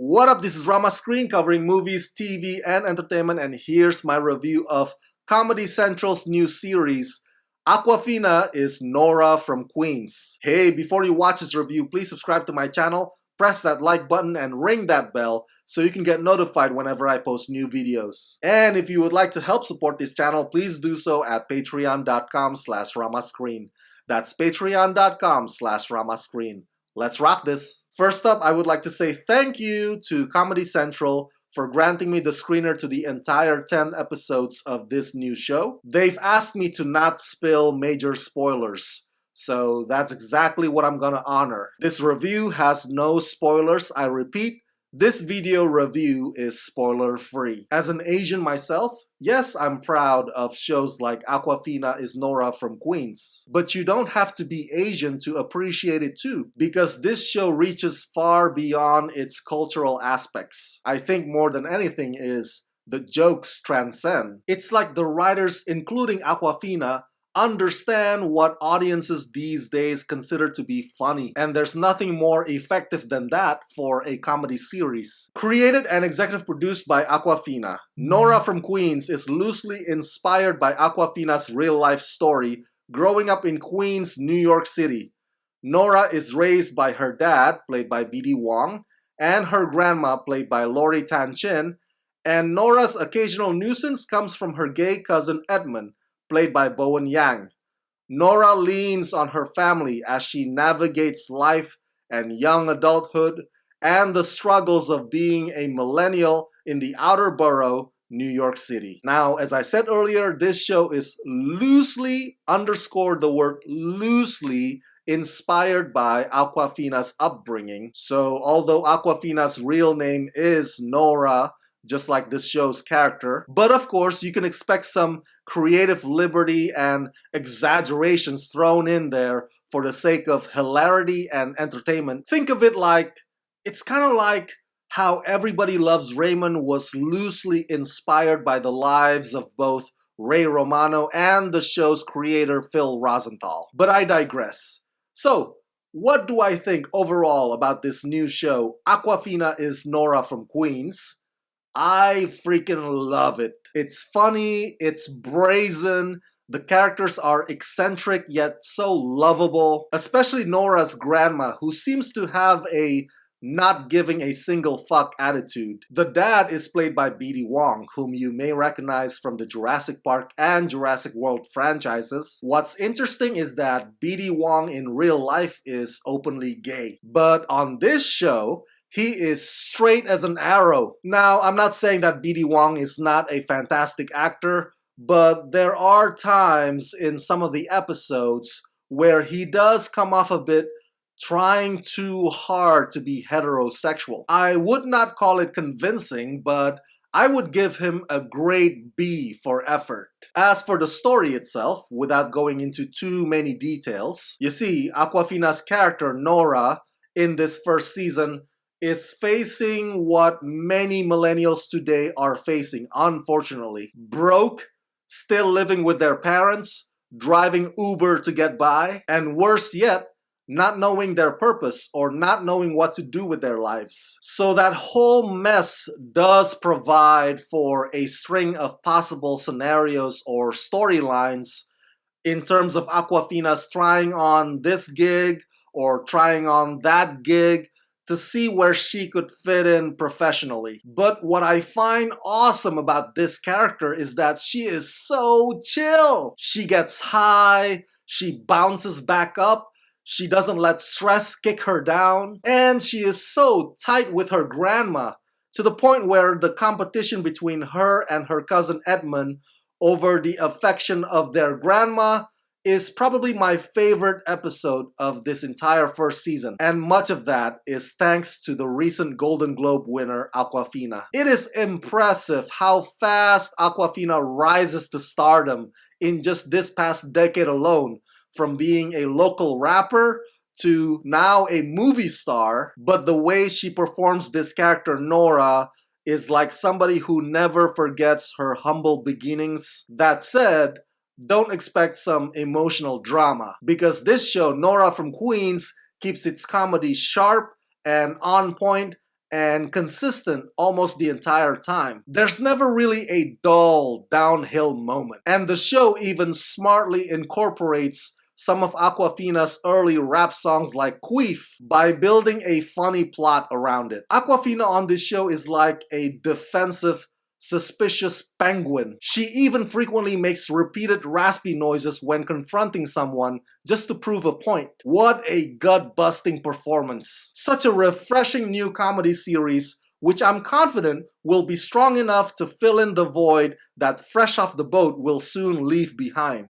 What up, this is Rama Screen covering movies, TV, and entertainment, and here's my review of Comedy Central's new series, Awkwafina is Nora from Queens. Hey, before you watch this review, please subscribe to my channel, press that like button, and ring that bell so you can get notified whenever I post new videos. And if you would like to help support this channel, please do so at patreon.com/ramascreen. That's patreon.com/ramascreen. Let's rock this. First up, I would like to say thank you to Comedy Central for granting me the screener to the entire 10 episodes of this new show. They've asked me to not spill major spoilers, so that's exactly what I'm gonna honor. This review has no spoilers. I repeat, this video review is spoiler-free. As an Asian myself, yes, I'm proud of shows like Awkwafina is Nora from Queens. But you don't have to be Asian to appreciate it too, because this show reaches far beyond its cultural aspects. I think more than anything is the jokes transcend. It's like the writers, including Awkwafina, understand what audiences these days consider to be funny, and there's nothing more effective than that for a comedy series. Created and executive produced by Awkwafina, Nora from Queens is loosely inspired by Awkwafina's real-life story growing up in Queens, New York City. Nora is raised by her dad, played by B.D. Wong, and her grandma, played by Lori Tan Chin, and Nora's occasional nuisance comes from her gay cousin Edmund, played by Bowen Yang. Nora leans on her family as she navigates life and young adulthood and the struggles of being a millennial in the outer borough, New York City. Now, as I said earlier, this show is loosely, underscore the word loosely, inspired by Awkwafina's upbringing. So, although Awkwafina's real name is Nora, just like this show's character. But of course, you can expect some creative liberty and exaggerations thrown in there for the sake of hilarity and entertainment. Think of it like, it's kind of like how Everybody Loves Raymond was loosely inspired by the lives of both Ray Romano and the show's creator Phil Rosenthal. But I digress. So, what do I think overall about this new show, Awkwafina is Nora from Queens? I freaking love it. It's funny, it's brazen, the characters are eccentric yet so lovable, especially Nora's grandma, who seems to have a not giving a single fuck attitude. The dad is played by B.D. Wong, whom you may recognize from the Jurassic Park and Jurassic World franchises. What's interesting is that B.D. Wong in real life is openly gay. But on this show, he is straight as an arrow. Now, I'm not saying that B.D. Wong is not a fantastic actor, but there are times in some of the episodes where he does come off a bit trying too hard to be heterosexual. I would not call it convincing, but I would give him a grade B for effort. As for the story itself, without going into too many details, you see, Awkwafina's character, Nora, in this first season, is facing what many millennials today are facing, unfortunately. Broke, still living with their parents, driving Uber to get by, and worse yet, not knowing their purpose or not knowing what to do with their lives. So that whole mess does provide for a string of possible scenarios or storylines in terms of Awkwafina's trying on this gig or trying on that gig to see where she could fit in professionally. But what I find awesome about this character is that she is so chill. She gets high, she bounces back up, she doesn't let stress kick her down, and she is so tight with her grandma to the point where the competition between her and her cousin Edmund over the affection of their grandma is probably my favorite episode of this entire first season, and much of that is thanks to the recent Golden Globe winner, Awkwafina. It is impressive how fast Awkwafina rises to stardom in just this past decade alone, from being a local rapper to now a movie star, but the way she performs this character, Nora, is like somebody who never forgets her humble beginnings. That said, don't expect some emotional drama, because this show, Nora from Queens, keeps its comedy sharp and on point and consistent almost the entire time. There's never really a dull downhill moment. And the show even smartly incorporates some of Awkwafina's early rap songs like Queef by building a funny plot around it. Awkwafina on this show is like a defensive, suspicious penguin. She even frequently makes repeated raspy noises when confronting someone just to prove a point. What a gut-busting performance. Such a refreshing new comedy series, which I'm confident will be strong enough to fill in the void that Fresh Off the Boat will soon leave behind.